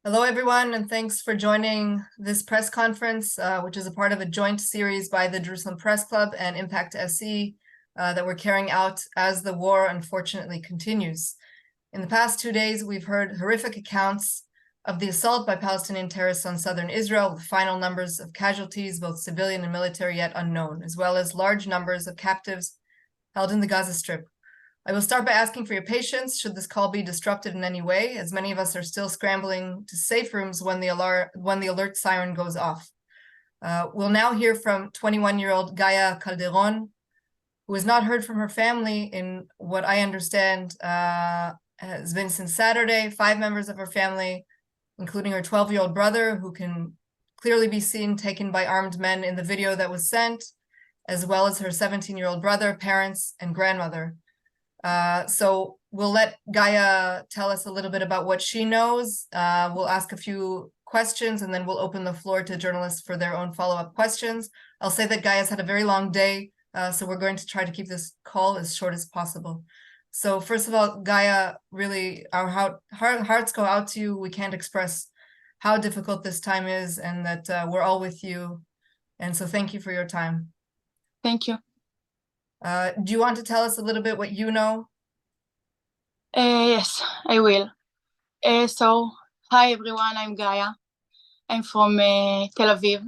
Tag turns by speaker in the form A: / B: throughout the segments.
A: Hello, everyone, and thanks for joining this press conference, which is a part of a joint series by the Jerusalem Press Club and Impact SE that we're carrying out as the war unfortunately continues. In the past 2 days, we've heard horrific accounts of the assault by Palestinian terrorists on southern Israel, with final numbers of casualties, both civilian and military, yet unknown, as well as large numbers of captives held in the Gaza Strip. I will start by asking for your patience should this call be disrupted in any way, as many of us are still scrambling to safe rooms when the alert siren goes off. We'll now hear from 21-year-old Gaya Calderon, who has not heard from her family in what I understand has been since Saturday. 5 members of her family, including her 12-year-old brother, who can clearly be seen taken by armed men in the video that was sent, as well as her 17-year-old brother, parents, and grandmother. So we'll let Gaia tell us a little bit about what she knows. We'll ask a few questions, and then we'll open the floor to journalists for their own follow-up questions. I'll say that Gaia's had a very long day, so we're going to try to keep this call as short as possible. So first of all, Gaia, really, our hearts go out to you. We can't express how difficult this time is, and that we're all with you. And so thank you for your time.
B: Thank you.
A: Do you want to tell us a little bit what you know?
B: Yes, I will. So, hi everyone, I'm Gaia. I'm from Tel Aviv.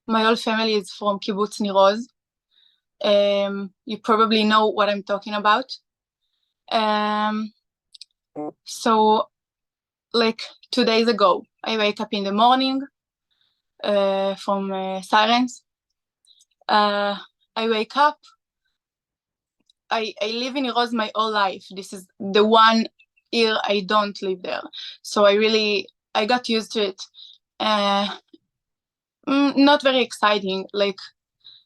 B: My whole family is from Kibbutz Nir Oz. You probably know what I'm talking about. So, like 2 days ago, I wake up in the morning from sirens. I wake up. I live in Nir Oz my whole life. This is the one year I don't live there. So I got used to it. Not very exciting, like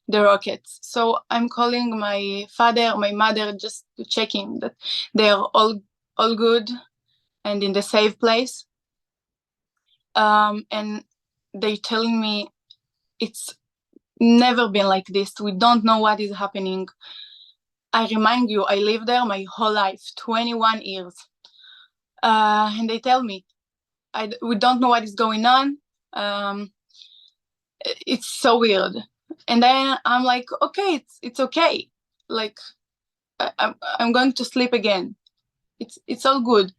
B: the rockets. So I'm calling my father, my mother, just to check in that they're all good and in the safe place. And they're telling me it's never been like this. We don't know what is happening. I remind you, I lived there my whole life, 21 years. And they tell me, we don't know what is going on. It's so weird. And then I'm like, okay, it's okay. Like, I'm going to sleep again. It's all good.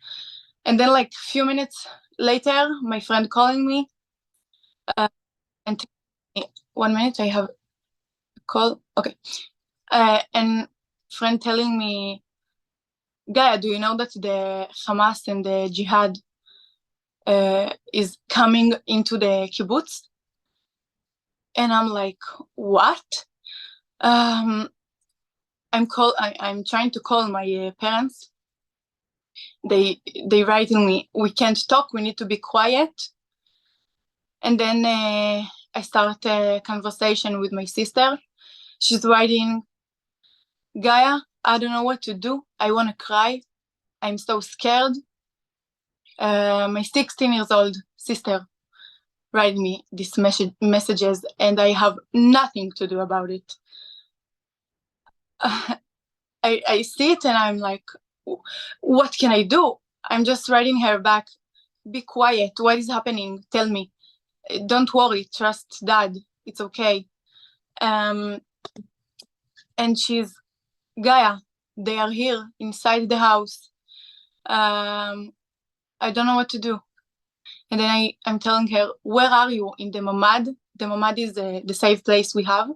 B: And then like a few minutes later, my friend calling me. And 1 minute, I have a call. Okay. And friend telling me, Gaia, do you know that the Hamas and the jihad is coming into the kibbutz? And I'm like, what? I'm trying to call my parents. They writing me, we can't talk, we need to be quiet. And then I start a conversation with my sister. She's writing, Gaia, I don't know what to do. I want to cry. I'm so scared. My 16-year-old sister write me these messages, and I have nothing to do about it. I see it, and I'm like, what can I do? I'm just writing her back, be quiet. What is happening? Tell me. Don't worry. Trust Dad. It's okay. And she's, Gaia, they are here inside the house. I don't know what to do. And then I'm telling her, where are you? In the Nabbed? The Nabbed is the safe place we have.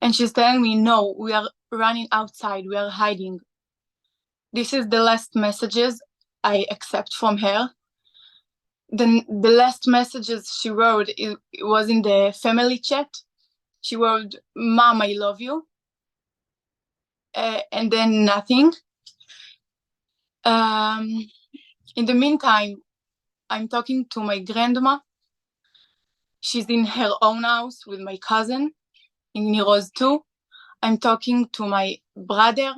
B: And she's telling me, no, we are running outside. We are hiding. This is the last messages I accept from her. Then the last messages she wrote, it was in the family chat. She wrote, Mom, I love you. And then nothing. In the meantime, I'm talking to my grandma. She's in her own house with my cousin in Nir Oz too. I'm talking to my brother,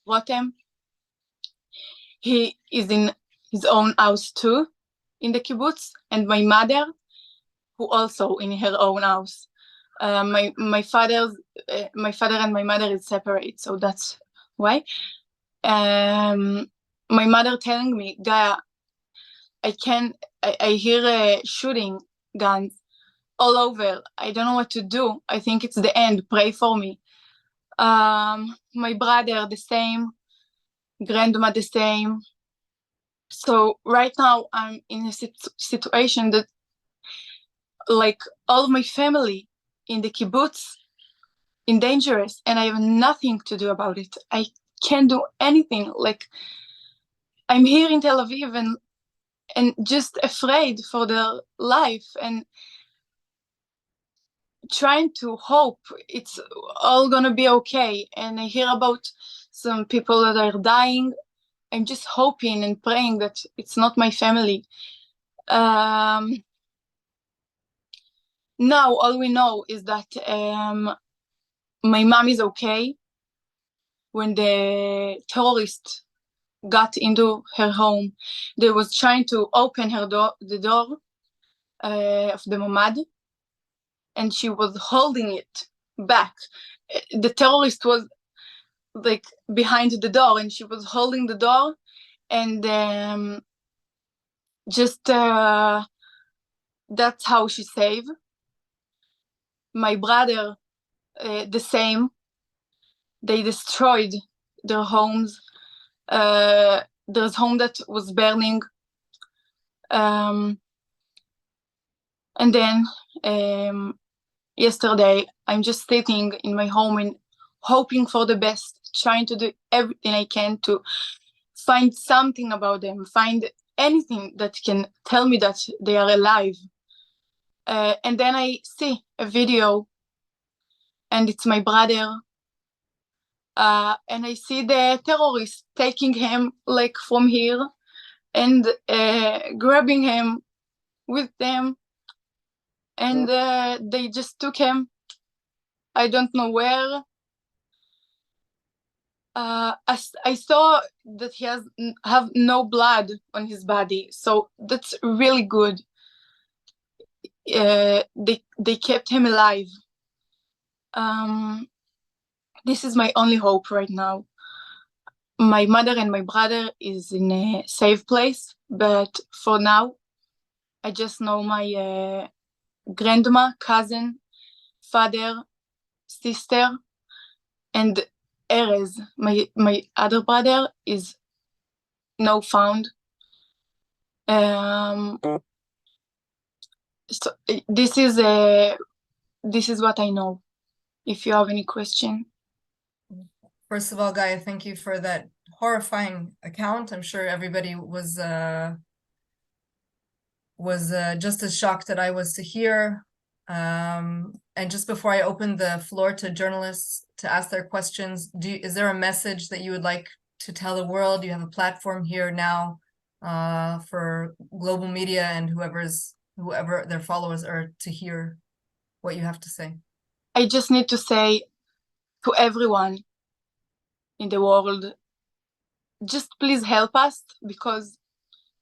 B: Rotem. He is in his own house too, in the kibbutz, and my mother, who also in her own house. My father and my mother is separate, so that's why. My mother telling me, Gaia, I hear shooting guns all over. I don't know what to do. I think it's the end. Pray for me. My brother, the same. Grandma, the same. So right now I'm in a situation that, like, all my family in the kibbutz in dangerous, and I have nothing to do about it. I can't do anything. Like, I'm here in Tel Aviv and just afraid for their life and trying to hope it's all gonna be okay. And I hear about some people that are dying. I'm just hoping and praying that it's not my family. Now all we know is that my mom is okay. When the terrorist got into her home, they was trying to open the door of the mamad, and she was holding it back. The terrorist was like behind the door, and she was holding the door, and just that's how she saved. My brother, the same. They destroyed their homes. There's home that was burning. And then yesterday, I'm just sitting in my home and hoping for the best, trying to do everything I can to find something about them, find anything that can tell me that they are alive. And then I see a video, and it's my brother. And I see the terrorists taking him like from here and grabbing him with them. And they just took him. I don't know where. I saw that he have no blood on his body, so that's really good. They kept him alive. This is my only hope right now. My mother and my brother is in a safe place, but for now, I just know my grandma, cousin, father, sister, and Erez, my other brother, is no found. So this is what I know. If you have any question.
A: First of all, Gaia, thank you for that horrifying account. I'm sure everybody was just as shocked that I was to hear. And just before I open the floor to journalists to ask their questions, is there a message that you would like to tell the world? You have a platform here now for global media and whoever their followers are to hear what you have to say.
B: I just need to say to everyone in the world, just please help us, because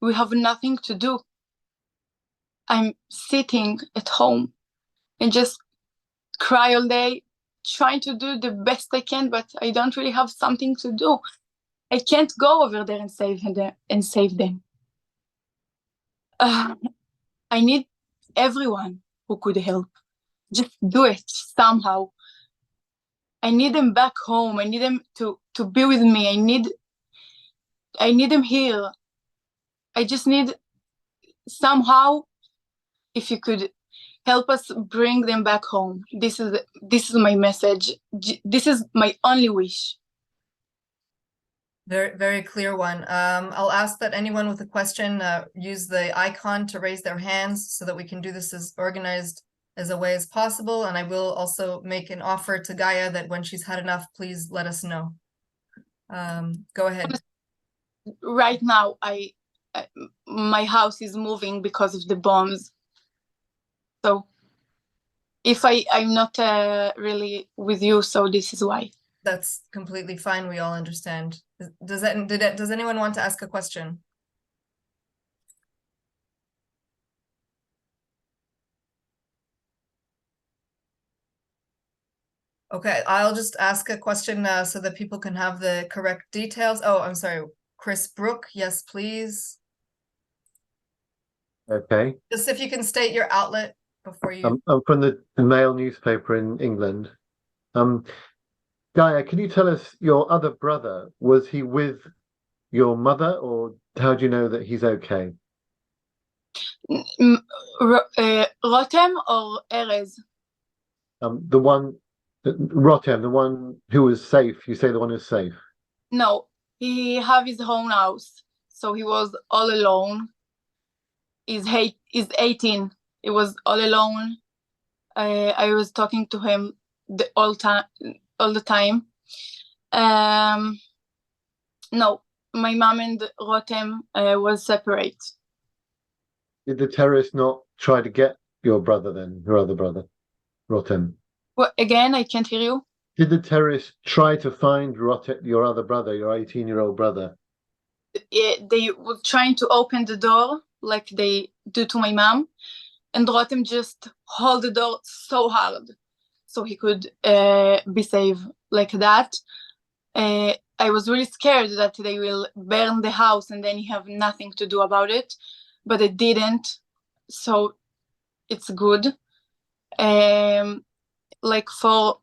B: we have nothing to do. I'm sitting at home and just cry all day, trying to do the best I can, but I don't really have something to do. I can't go over there and save them. I need everyone who could help. Just do it somehow. I need them back home. I need them to be with me. I need them here. I just need somehow, if you could help us bring them back home. This is my message. This is my only wish.
A: Very, very clear one. I'll ask that anyone with a question use the icon to raise their hands so that we can do this as organized as a way as possible. And I will also make an offer to Gaia that when she's had enough, please let us know. Go ahead.
B: Right now, my house is moving because of the bombs. So if I'm not really with you, so this is why.
A: That's completely fine. We all understand. Does anyone want to ask a question? Okay, I'll just ask a question so that people can have the correct details. Oh, I'm sorry, Chris Brook. Yes, please.
C: Okay.
A: Just if you can state your outlet before you.
C: I'm from the Mail newspaper in England. Um, Gaia, can you tell us your other brother? Was he with your mother, or how do you know that he's okay?
B: Rotem or Erez?
C: The one, Rotem, the one who was safe. You say the one who's safe.
B: No, he have his own house, so he was all alone. He's 18. He was all alone. I was talking to him all the time. No, my mom and Rotem was separate.
C: Did the terrorists not try to get your brother then, your other brother, Rotem?
B: Well, again, I can't hear you.
C: Did the terrorists try to find Rotem, your other brother, your 18-year-old brother?
B: They were trying to open the door like they do to my mom, and Rotem just hold the door so hard so he could be safe like that. I was really scared that they will burn the house and then you have nothing to do about it, but they didn't, so it's good. Like for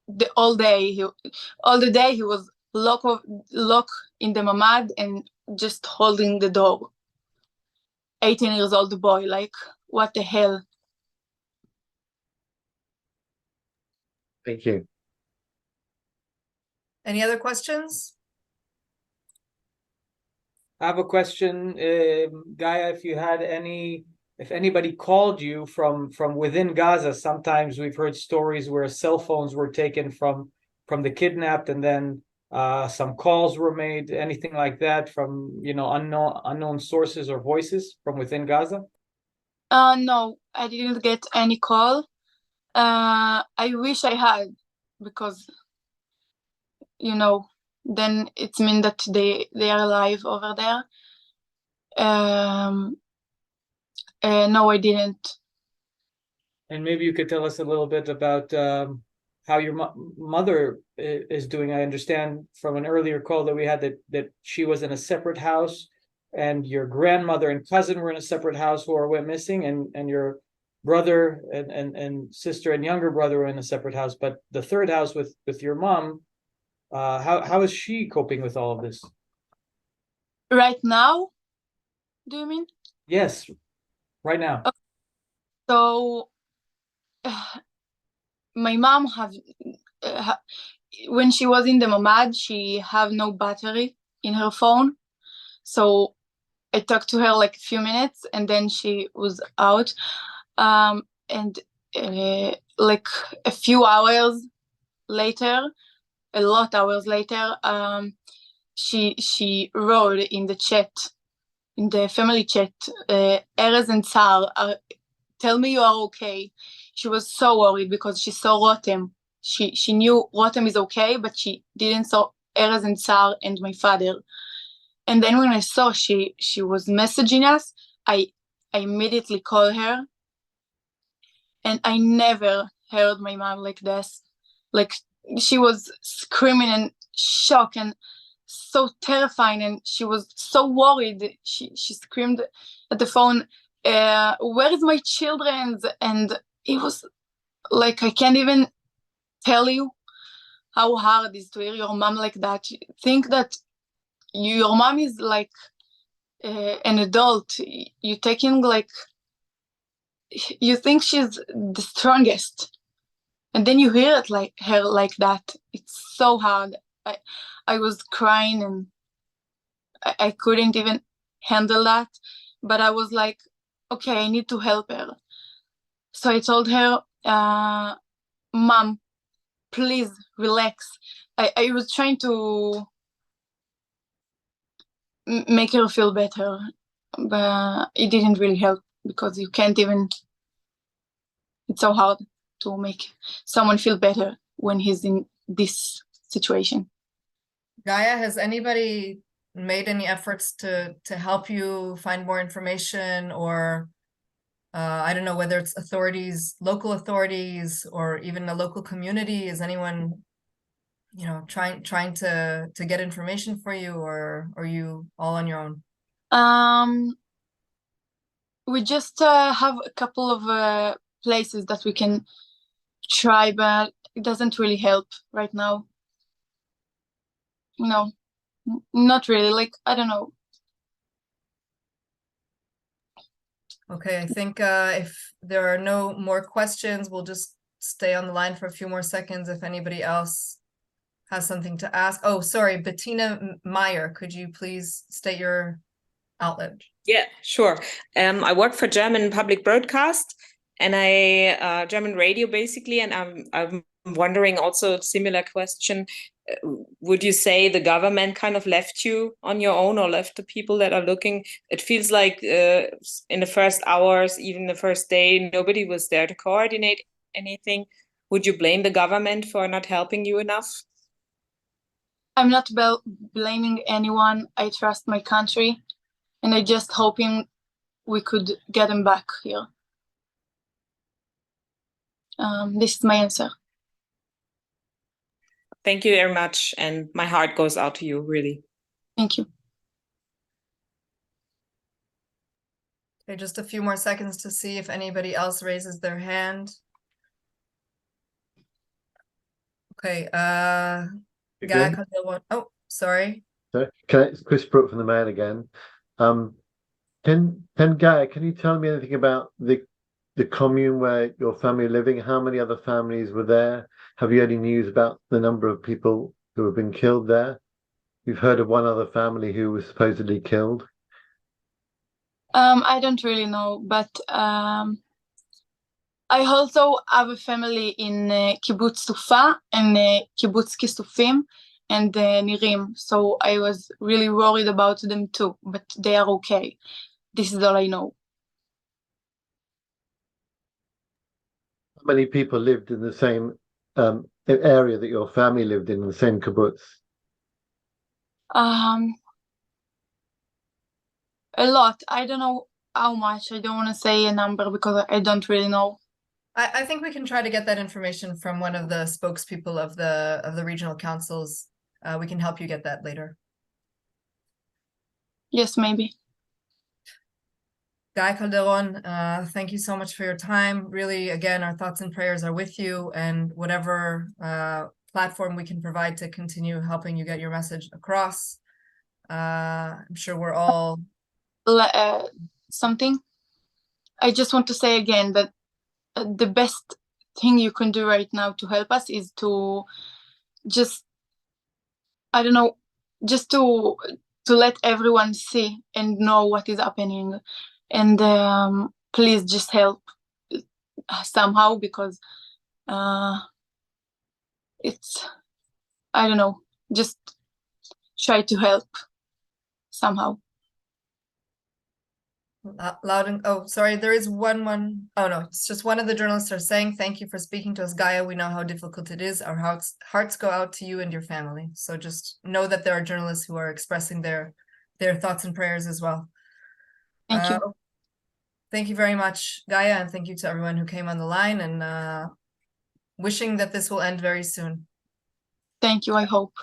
B: the all day he was locked in the mamad and just holding the door. 18 years old boy, like what the hell.
C: Thank you.
A: Any other questions?
D: I have a question, Gaia, if anybody called you from within Gaza. Sometimes we've heard stories where cell phones were taken from the kidnapped, and then some calls were made, anything like that from unknown sources or voices from within Gaza?
B: No, I didn't get any call. I wish I had, because then it means that they are alive over there. No, I didn't.
D: And maybe you could tell us a little bit about how your mother is doing. I understand from an earlier call that we had that she was in a separate house, and your grandmother and cousin were in a separate house who went missing, and your brother and sister and younger brother were in a separate house. But the third house with your mom, how is she coping with all of this?
B: Right now, do you mean?
D: Yes, right now.
B: So my mom when she was in the mamad, she have no battery in her phone, so I talked to her like a few minutes and then she was out. And like a few hours later, a lot hours later, she wrote in the chat, in the family chat, Erez and Tsar, tell me you are okay. She was so worried because she saw Rotem. She knew Rotem is okay, but she didn't saw Erez and Tsar and my father. And then when I saw she was messaging us, I immediately called her. And I never heard my mom like this. Like, she was screaming and shocked and so terrifying, and she was so worried. She screamed at the phone, where is my children? And it was like, I can't even tell you how hard it is to hear your mom like that. Think that your mom is like an adult. You taking like, you think she's the strongest, and then you hear it like her like that. It's so hard. I was crying and I couldn't even handle that, but I was like, okay, I need to help her. So I told her, Mom, please relax. I was trying to make her feel better, but it didn't really help, because you can't even, it's so hard to make someone feel better when he's in this situation.
A: Gaia, has anybody made any efforts to help you find more information, or I don't know whether it's authorities, local authorities, or even a local community? Is anyone, trying to get information for you, or are you all on your own?
B: We just have a couple of places that we can try, but it doesn't really help right now. No, not really. Like, I don't know.
A: Okay, I think if there are no more questions, we'll just stay on the line for a few more seconds if anybody else has something to ask. Oh, sorry, Bettina Meyer, could you please state your outlet?
E: Yeah, sure. I work for German public broadcast and German radio basically, and I'm wondering also a similar question. Would you say the government kind of left you on your own or left the people that are looking? It feels like in the first hours, even the first day, nobody was there to coordinate anything. Would you blame the government for not helping you enough?
B: I'm not blaming anyone. I trust my country, and I just hoping we could get them back here. This is my answer.
E: Thank you very much, and my heart goes out to you, really.
B: Thank you.
A: Okay, just a few more seconds to see if anybody else raises their hand. Okay, Gaya Calderon. Oh, sorry.
C: It's Chris Brook from the Mail again. Can Gaya, can you tell me anything about the commune where your family are living? How many other families were there? Have you any news about the number of people who have been killed there? You've heard of one other family who was supposedly killed.
B: I don't really know, but I also have a family in Kibbutz Tufa and Kibbutz Kisufim and Nirim. So I was really worried about them too, but they are okay. This is all I know.
C: How many people lived in the same area that your family lived in the same kibbutz?
B: A lot. I don't know how much. I don't want to say a number because I don't really know.
A: I think we can try to get that information from one of the spokespeople of the regional councils. We can help you get that later.
B: Yes, maybe.
A: Gaya Calderon, thank you so much for your time. Really, again, our thoughts and prayers are with you, and whatever platform we can provide to continue helping you get your message across. I'm sure we're all...
B: Something. I just want to say again that the best thing you can do right now to help us is to just, I don't know, just to let everyone see and know what is happening. And please just help somehow, because it's, I don't know, just try to help somehow.
A: Loud and oh, sorry, there is one. Oh no, it's just one of the journalists are saying thank you for speaking to us, Gaia. We know how difficult it is. Our hearts go out to you and your family. So just know that there are journalists who are expressing their thoughts and prayers as well.
B: Thank you.
A: Thank you very much, Gaia, and thank you to everyone who came on the line, and wishing that this will end very soon.
B: Thank you, I hope.